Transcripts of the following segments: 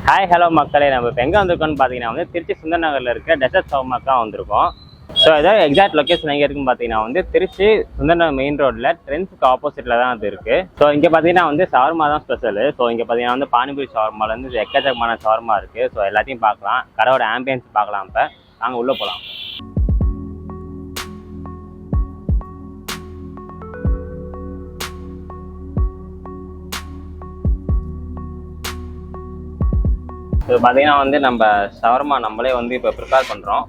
Hi hello மக்களே, நம்ம இப்போ எங்கே வந்திருக்கோம்னு பார்த்தீங்கன்னா வந்து திருச்சி சுந்தர் நகரில் இருக்க டெசர்ட் ஷவர்மாக்கு தான் வந்திருக்கோம். ஸோ ஏதாவது எக்ஸாக்ட் லொக்கேஷன் எங்கே இருக்குன்னு பார்த்தீங்கன்னா வந்து திருச்சி சுந்தர் நகர் மெயின் ரோட்டில் ட்ரெண்ட்ஸுக்கு ஆப்போசிட்டில் தான் அது இருக்குது. ஸோ இங்கே பார்த்தீங்கன்னா வந்து ஷவர்மா தான் ஸ்பெஷலு. ஸோ இங்கே பார்த்தீங்கன்னா வந்து பானிபூரி ஷவர்மாலேருந்து எக்கச்சக்கமான ஷவர்மா இருக்குது. ஸோ எல்லாத்தையும் பார்க்கலாம், கடையோட ஆம்பியன்ஸ் பார்க்கலாம். இப்போ நாங்கள் உள்ளே போகலாம். இப்போ பார்த்தீங்கன்னா வந்து நம்ம ஷவர்மா நம்மளே வந்து இப்போ ப்ரிப்பேர் பண்ணுறோம்.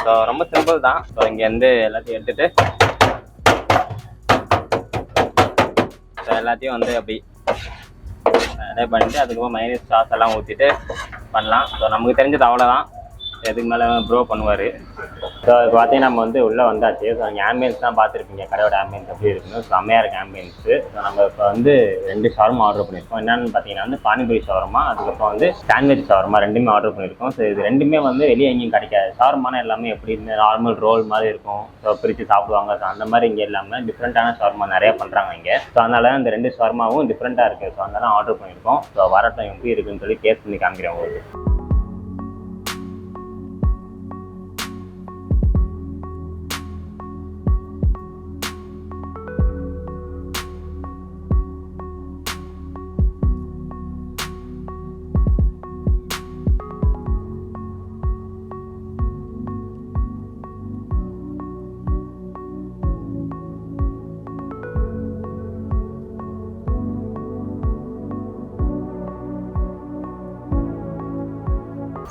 ஸோ ரொம்ப சிம்பிள் தான். ஸோ இங்கேருந்து எல்லாத்தையும் எடுத்துகிட்டு ஸோ எல்லாத்தையும் வந்து அப்படி ரெடி பண்ணிவிட்டு அதுக்கப்புறம் மைனஸ் சாஸ் எல்லாம் ஊற்றிட்டு பண்ணலாம். ஸோ நமக்கு தெரிஞ்சது அவ்வளோதான், எதுக்கு மேலே ப்ரோ பண்ணுவார். ஸோ இப்போ பார்த்தீங்கன்னா நம்ம வந்து உள்ளே வந்தாச்சு. ஸோ அங்கே ஆம்பியன்ஸ் தான் பார்த்துருப்பீங்க, கடையோட ஆம்பியன்ஸ் எப்படி இருக்குன்னு. ஸோ செம்மையாக இருக்குது ஆம்பியன்ஸு. ஸோ நம்ம இப்போ வந்து 2 ஷவர்மா ஆர்டர் பண்ணியிருக்கோம். என்னென்னு பார்த்தீங்கன்னா வந்து பானிபூரி ஷவர்மா, அதுக்கப்புறம் வந்து சாண்ட்விச் ஷவர்மா ரெண்டுமே ஆர்டர் பண்ணியிருக்கோம். ஸோ இது ரெண்டுமே வந்து வெளியே எங்கேயும் கிடைக்காது. ஷவர்மான எல்லாமே எப்படி நார்மல் ரோல் மாதிரி இருக்கும். ஸோ பிரித்து சாப்பிடுவாங்க. ஸோ அந்த மாதிரி இங்கே இல்லாமல் டிஃப்ரெண்ட்டான ஷவர்மா நிறையா பண்ணுறாங்க இங்கே. ஸோ அதனால இந்த 2 ஷவர்மாவும் டிஃப்ரெண்ட்டாக இருக்குது. ஸோ அதனால ஆர்டர் பண்ணியிருக்கோம். ஸோ வரட்டும் எப்படி இருக்குன்னு சொல்லி டேஸ்ட் பண்ணி காமிக்கிறேன் உங்களுக்கு.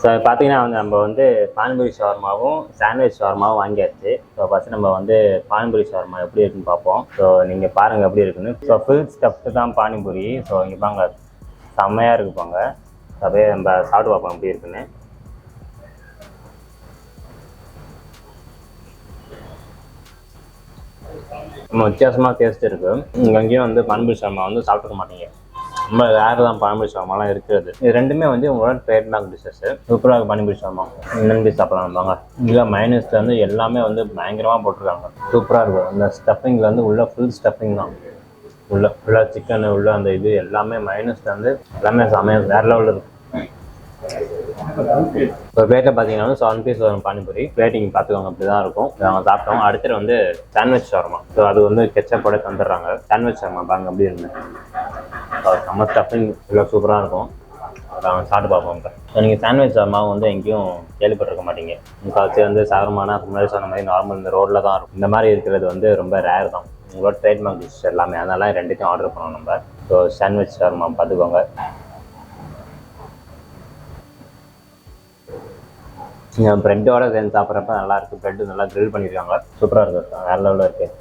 ஸோ பார்த்தீங்கன்னா வந்து நம்ம வந்து பானிபூரி ஷவர்மாவும் சாண்ட்விச் ஷவர்மாவும் வாங்கியாச்சு. ஸோ ஃபஸ்ட்டு நம்ம வந்து பானிபூரி ஷவர்மா எப்படி இருக்குன்னு பார்ப்போம். ஸோ நீங்கள் பாருங்கள் எப்படி இருக்குன்னு. ஸோ ஃபுல் ஸ்டஃப்டு தான் பானிபூரி. ஸோ இங்கே பாங்க செம்மையாக இருக்குப்பாங்க. அப்படியே நம்ம சாப்பிட்டு பார்ப்போம் எப்படி இருக்குன்னு. நம்ம வித்தியாசமாக டேஸ்ட் இருக்குது. இங்கே அங்கேயும் வந்து பானிபூரி ஷவர்மா வந்து சாப்பிட்டுக்க மாட்டீங்க. ரொம்ப ரேர் தான் பானிபூரி ஷவர்மாலாம் இருக்கிறது. இது ரெண்டுமே வந்து உங்களோட ட்ரேட்மார்க் டிஷ்ஷஸ்ஸு. சூப்பராக பானிபூரி ஷவர்மா நம்பி சாப்பிடலாம் வாங்க. இங்கே மைனஸ்ல வந்து எல்லாமே வந்து பயங்கரமாக போட்டிருக்காங்க. சூப்பராக இருக்கும். இந்த ஸ்டஃபிங்கில் வந்து உள்ள ஃபுல் ஸ்டஃபிங் தான். ஃபுல்லாக சிக்கனு உள்ள அந்த இது எல்லாமே மைனஸ்ல வந்து எல்லாமே சமையல் வேறு லெவலில் இருக்கும். இப்போ பிளேட்டில் பார்த்தீங்கன்னா வந்து 7 பீஸ் வரும் பானிபூரி. பிளேட்டிங் பார்த்துக்கோங்க, அப்படி தான் இருக்கும். நாங்கள் சாப்பிட்டோம். அடுத்தது வந்து சாண்ட்விச் ஷவர்மா. ஸோ அது வந்து கெச்சப்போட தந்துடுறாங்க. சாண்ட்விச் ஷவர்மா பாருங்க அப்படி இருந்து செம்ம ஸ்டஃபிங் இவ்வளோ சூப்பராக இருக்கும். நாங்கள் சாப்பிட்டு பார்ப்போம். இப்போ நீங்கள் சாண்ட்விச் ஷவர்மாவும் வந்து எங்கேயும் கேள்விப்பட்டிருக்க மாட்டீங்க. முக்கால்வாசி வந்து ஷவர்மானா முன்னாடி சொன்ன மாதிரி நார்மல் இந்த ரோட்டில் தான் இருக்கும். இந்த மாதிரி இருக்கிறது வந்து ரொம்ப ரேர் தான். உங்களோட ட்ரேட்மார்க் டிஷ் எல்லாமே, அதனால ரெண்டுத்தையும் ஆர்டர் பண்ணோம் நம்ம. ஸோ சாண்ட்விச் ஷவர்மா பார்த்துக்கோங்க. ப்ரெட்டோட சேர்ந்து சாப்பிட்றப்ப நல்லாயிருக்கு. ப்ரெட்டு நல்லா க்ரில் பண்ணியிருக்காங்க. சூப்பராக இருக்குது, வேறு லெவலில் இருக்குது.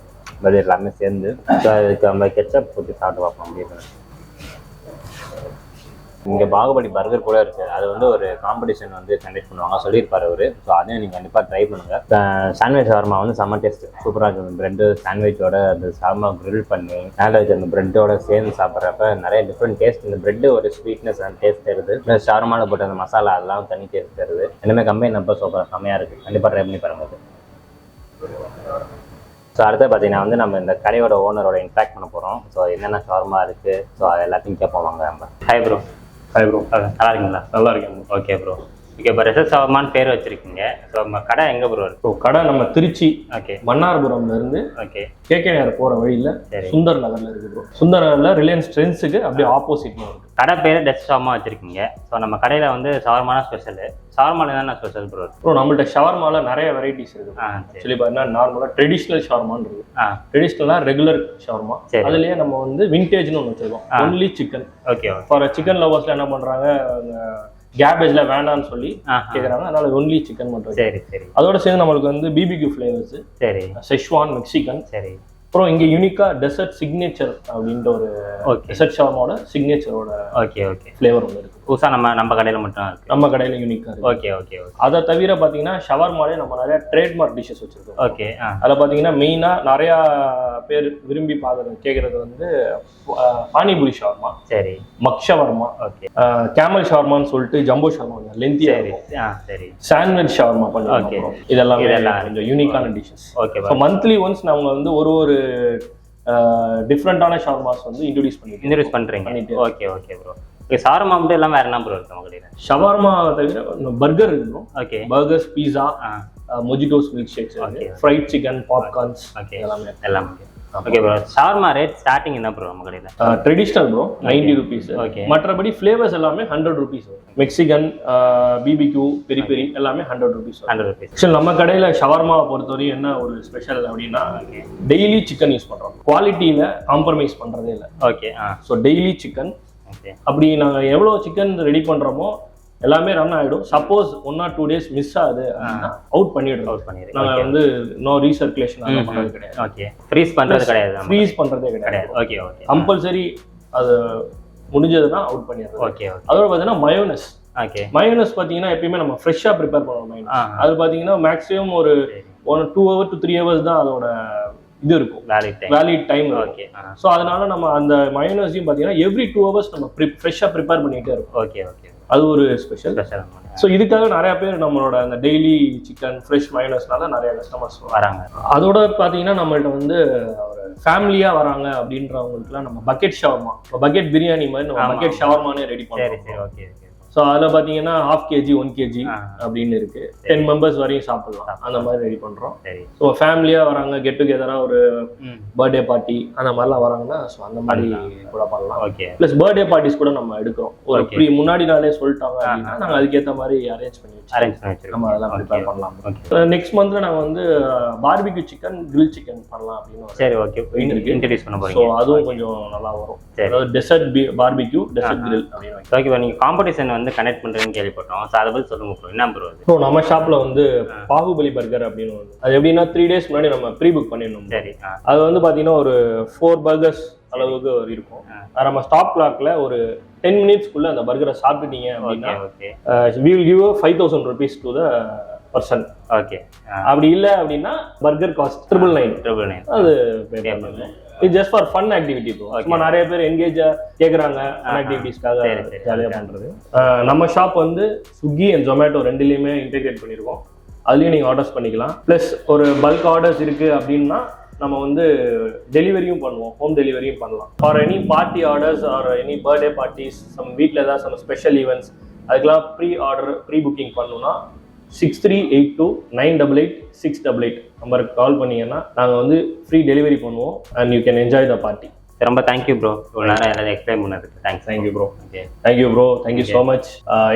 வெளியே எல்லாமே சேர்ந்து ஸோ அதுக்கு நம்ம கெச்சப் போட்டு சாப்பிட்டு பார்ப்போம் அப்படின்னு. இங்கே பாகுபலி பர்கர் கூட இருக்குது. அது வந்து ஒரு காம்படிஷன் வந்து கண்டக்ட் பண்ணுவாங்க சொல்லியிருப்பார் அவர். ஸோ அதையும் நீங்கள் கண்டிப்பாக ட்ரை பண்ணுங்கள். சாண்ட்விச் ஷவர்மா வந்து செம்ம டேஸ்ட்டு சூப்பராக இருக்குது. ப்ரெட்டு சாண்ட்விச்சோட அந்த ஷவர்மா க்ரில் பண்ணி மேலே வச்சு அந்த ப்ரெட்டோட சேர்ந்து சாப்பிட்றப்ப நிறைய டிஃப்ரெண்ட் டேஸ்ட். இந்த ப்ரெட்டு ஒரு ஸ்வீட்னஸ் அந்த டேஸ்ட் தருது. ப்ளஸ் ஷவர்மாவில் போட்டு அந்த மசாலா அதெல்லாம் தனி டேஸ்ட் தருது. எல்லாமே கம்பைன் ரொம்ப சூப்பராக செம்மையாக இருக்குது. கண்டிப்பாக ட்ரை பண்ணி பாருங்கள். ஸோ அடுத்து பார்த்தீங்கன்னா வந்து நம்ம இந்த கடையோட ஓனரோட இன்ட்ராக்ட் பண்ண போகிறோம். ஸோ என்னென்ன ஷவர்மா இருக்குது, ஸோ அது எல்லாத்தையும் கேட்போம் வாங்க நம்ம. Hi bro. Hi bro. நல்லா இருக்கீங்களா? நல்லா இருக்கேன். Okay bro. ஓகே, இப்போ ரெசர்ட் ஷவர்மான்னு பேர் வச்சிருக்கீங்க. ஸோ நம்ம கடை எங்கே ப்ரோ இருக்கு? கடை நம்ம திருச்சி ஓகே மன்னார்புரம்ல இருந்து ஓகே கேகே நகர் போகிற வழியில் சுந்தர் நகரில் இருக்குது ப்ரோ. சுந்தர் நகரில் ரிலையன்ஸ் ட்ரெண்ட்ஸுக்கு அப்படியே ஆப்போசிட்ல இருக்குது. கடை பேர் டெசர்ட் ஷவர்மா வச்சிருக்கீங்க. ஸோ நம்ம கடையில் வந்து ஷவர்மான ஸ்பெஷலு. ஷவர்மாவில் என்னென்ன ஸ்பெஷல் ப்ரோ? ப்ரோ நம்மள்ட்ட ஷவர்மாவில் நிறைய வெரைட்டிஸ் இருக்குது. சொல்லி பார்த்தீங்கன்னா நார்மலாக ட்ரெடிஷ்னல் ஷவர்மான்னு இருக்குது. ட்ரெடிஷ்னலாக ரெகுலர் ஷவர்மா. அதுலேயே நம்ம வந்து விண்டேஜ்னு ஒன்று வச்சிருக்கோம். Only chicken. Okay. For chicken லவர்ஸில் என்ன பண்ணுறாங்க, கேபேஜ்ல வேண்டாம்னு சொல்லி கேட்குறாங்க. அதனால ஒன்லி சிக்கன் மட்டும். சரி சரி. அதோட சேர்ந்து நம்மளுக்கு வந்து பிபிக்யூ ஃப்ளேவர்ஸ், சரி, செஷ்வான் மெக்சிகன், சரி. அப்புறம் இங்கே யூனிக்கா டெசர்ட் சிக்னேச்சர் அப்படின்ற ஒரு டெசர்ட் ஷவர்மாவோட சிக்னேச்சரோட ஓகே ஓகே ஃப்ளேவர் ஒன்று இருக்குது. புதுசாக நம்ம கடையில் மட்டும் இருக்கு. நம்ம கடையில் யூனிக்காக இருக்குது. Okay okay okay. அதை தவிர பார்த்தீங்கன்னா ஷவர்மாலே நம்ம நிறைய ட்ரேட்மார்க் டிஷ்ஷஸ் வச்சுருக்கோம். ஓகே. அதில் பார்த்தீங்கன்னா மெயினாக நிறையா பேர் விரும்பி கேட்குறது வந்து பானிபூரி ஷவர்மா, சரி, மக் ஷவர்மா, ஓகே, கேமல் ஷவர்மான்னு சொல்லிட்டு ஜம்போ ஷவர்மா லென்த்தியாக, சரி, சாண்ட்விச் ஷவர்மா பண்ணுவோம். இதெல்லாம் கொஞ்சம் யூனிக்கான dishes. Okay. So monthly once நம்ம வந்து ஒரு டிஃப்ரெண்டான ஷவர்மாஸ் வந்து இன்ட்ரடியூஸ் பண்ணுறீங்க. Okay okay bro. ஷவர்மா மட்டும் எல்லாம் வேற என்ன ப்ரோ இருக்கு நம்ம கடையில்? ஷவர்மா தவிர பர்கர் இருக்கு. Okay. Burgers, pizza, mojitos, milk shakes, fried chicken, popcorns எல்லாமே. Okay bro. Shawarma rate starting என்ன ப்ரோ நம்ம கடையில்? Traditional bro 90 rupees. ஓகே. மற்றபடி ஃப்ளேவர்ஸ் எல்லாமே 100 rupees. Mexican, BBQ, peri peri எல்லாமே 100 rupees. 100 rupees. ஆக்சுவலி நம்ம கடையில் ஷவர்மாவை பொறுத்தவரையும் என்ன ஒரு ஸ்பெஷல் அப்படின்னா டெய்லி சிக்கன் யூஸ் பண்ணுறோம். குவாலிட்டியில் காம்ப்ரமைஸ் பண்ணுறதே இல்லை. Okay. So daily chicken. Okay. அப்படி நாங்கள் எவ்வளோ சிக்கன் ரெடி பண்ணுறோமோ எல்லாமே ரன் ஆகிடும். சப்போஸ் 1 or 2 days மிஸ் ஆகுது அப்படின்னா அவுட் பண்ணிடுறோம். நாங்கள் வந்து நோ ரீசர்க்குலேஷன் அதெல்லாம் பண்ணுறது கிடையாது. ஓகே. ஃப்ரீஸ் பண்ணுறது கிடையாது. ஃப்ரீஸ் பண்ணுறதே கிடையாது. ஓகே. ஓகே. கம்பல்சரி அது முடிஞ்சதுன்னா அவுட் பண்ணிடுறோம். ஓகே. அதோட பார்த்தீங்கன்னா மயோனஸ். ஓகே. மயோனஸ் பார்த்தீங்கன்னா எப்பயுமே நம்ம ஃப்ரெஷ்ஷாக ப்ரிப்பேர் பண்ணுவோம். மயோனஸ் அது பார்த்தீங்கன்னா மேக்ஸிமம் ஒரு 2 hours to 3 hours தான் அதோட இது இருக்கும், வேலிட் டைம். ஓகே. ஸோ அதனால நம்ம அந்த மயோனஸையும் பார்த்தீங்கன்னா எவ்ரி 2 hours நம்ம ஃப்ரெஷ்ஷாக ப்ரிப்பேர் பண்ணிகிட்டே இருக்கும். ஓகே. ஓகே. அது ஒரு ஸ்பெஷல். ஸோ இதுக்காக நிறைய பேர் நம்மளோட அந்த டெய்லி சிக்கன் ஃப்ரெஷ் மயோனஸ்னால நிறைய கஸ்டமர்ஸ் வராங்க. அதோட பார்த்தீங்கன்னா நம்மள்ட்ட வந்து ஒரு ஃபேமிலியாக வராங்க அப்படின்றவங்களுக்குலாம் நம்ம பக்கெட் ஷவர்மா, பக்கெட் பிரியாணி மாதிரி நம்ம பக்கெட் ஷவர்மானே ரெடி பண்ணுறோம். ஓகே. ஸோ அதில் பார்த்தீங்கன்னா 1/2 kg 1 kg அப்படின்னு இருக்கு. 10 members வரையும் சாப்பிடலாம். அந்த மாதிரி ரெடி பண்ணுறோம். ஸோ ஃபேமிலியாக வராங்க, கெட் டுகெதராக ஒரு பர்த்டே பார்ட்டி அந்த மாதிரிலாம் வராங்கன்னா ஸோ அந்த மாதிரி கூட பண்ணலாம். ஓகே. ப்ளஸ் பர்த்டே பார்ட்டிஸ் கூட நம்ம எடுக்கிறோம். ஒரு முன்னாடி நாளே சொல்லிட்டாங்க அப்படின்னா நாங்கள் அதுக்கேற்ற மாதிரி அரேஞ்ச் பண்ணி வச்சு நம்ம அதெல்லாம் ப்ரிப்பேர் பண்ணலாம். நெக்ஸ்ட் மந்த்ல நாங்கள் வந்து பார்பிக்யூ சிக்கன், கிரில் சிக்கன் பண்ணலாம் அப்படின்னு. சரி. ஓகே. இன்ட்ரோடியூஸ் பண்ண போறீங்க. ஸோ அதுவும் கொஞ்சம் நல்லா வரும். அதாவது டெசர்ட் பார்பிக்யூ, டெசர்ட் கிரில் அப்படின்னு. ஓகே. நீங்கள் காம்படிஷன் வந்து கனெக்ட் பண்றேன்னு கேள்விப்பட்டோம். ஸோ அதை பற்றி சொல்லுங்க ப்ரோ. என்ன ப்ரோ அது? ஸோ நம்ம ஷாப்ல வந்து பாகுபலி பர்கர் அப்படின்னு ஒன்று. அது எப்படின்னா 3 days முன்னாடி நம்ம ப்ரீ புக் பண்ணிடணும். சரி. அது வந்து பார்த்தீங்கன்னா ஒரு 4 burgers அளவுக்கு இருக்கும். நம்ம ஸ்டாப் கிளாக்ல ஒரு 10 minutesக்குள்ள அந்த பர்கரை சாப்பிட்டுட்டீங்க அப்படின்னா we will give 5,000 rupees to the person. Okay. அப்படி இல்லை அப்படின்னா பர்கர் காஸ்ட் 999. அது பே பண்ணணும். இது just for fun activity bro. சும்மா நிறைய பேர் என்கேஜா கேட்குறாங்க ஆக்டிவிட்டிஸ்க்காக ஜாலியாக பண்ணுறது. நம்ம ஷாப் வந்து ஸ்விக்கி அண்ட் ஜொமேட்டோ ரெண்டுலேயுமே இன்டெகிரேட் பண்ணியிருக்கோம். அதுலேயும் நீங்கள் ஆர்டர்ஸ் பண்ணிக்கலாம். ப்ளஸ் ஒரு பல்க் ஆர்டர்ஸ் இருக்குது அப்படின்னா நம்ம வந்து டெலிவரியும் பண்ணுவோம், ஹோம் டெலிவரியும் பண்ணலாம். For any party orders or any birthday parties, some வீட்டில் ஏதாவது சம் ஸ்பெஷல் ஈவெண்ட்ஸ் அதுக்கெல்லாம் ப்ரீ புக்கிங் பண்ணணும்னா 6382988688 நம்பருக்கு கால் பண்ணீங்கன்னா நாங்கள் வந்து ஃப்ரீ டெலிவரி பண்ணுவோம் and you can enjoy the party. ரொம்ப தேங்க்யூ ப்ரோ. இவ்வளோ நேரம் எல்லாரும் எக்ஸ்பிளைன் பண்ணதுக்கு thank you bro. Thank you bro. Thank you so much.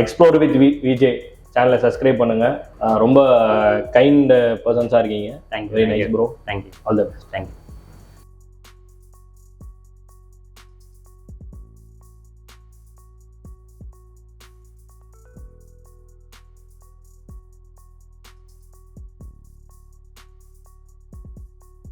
Explore with VJ சேனலை சப்ஸ்கிரைப் பண்ணுங்க. ரொம்ப கைண்ட் பர்சன்ஸாக இருக்கீங்க. Thank you. Very nice bro. Thank you. All the best. Thank you.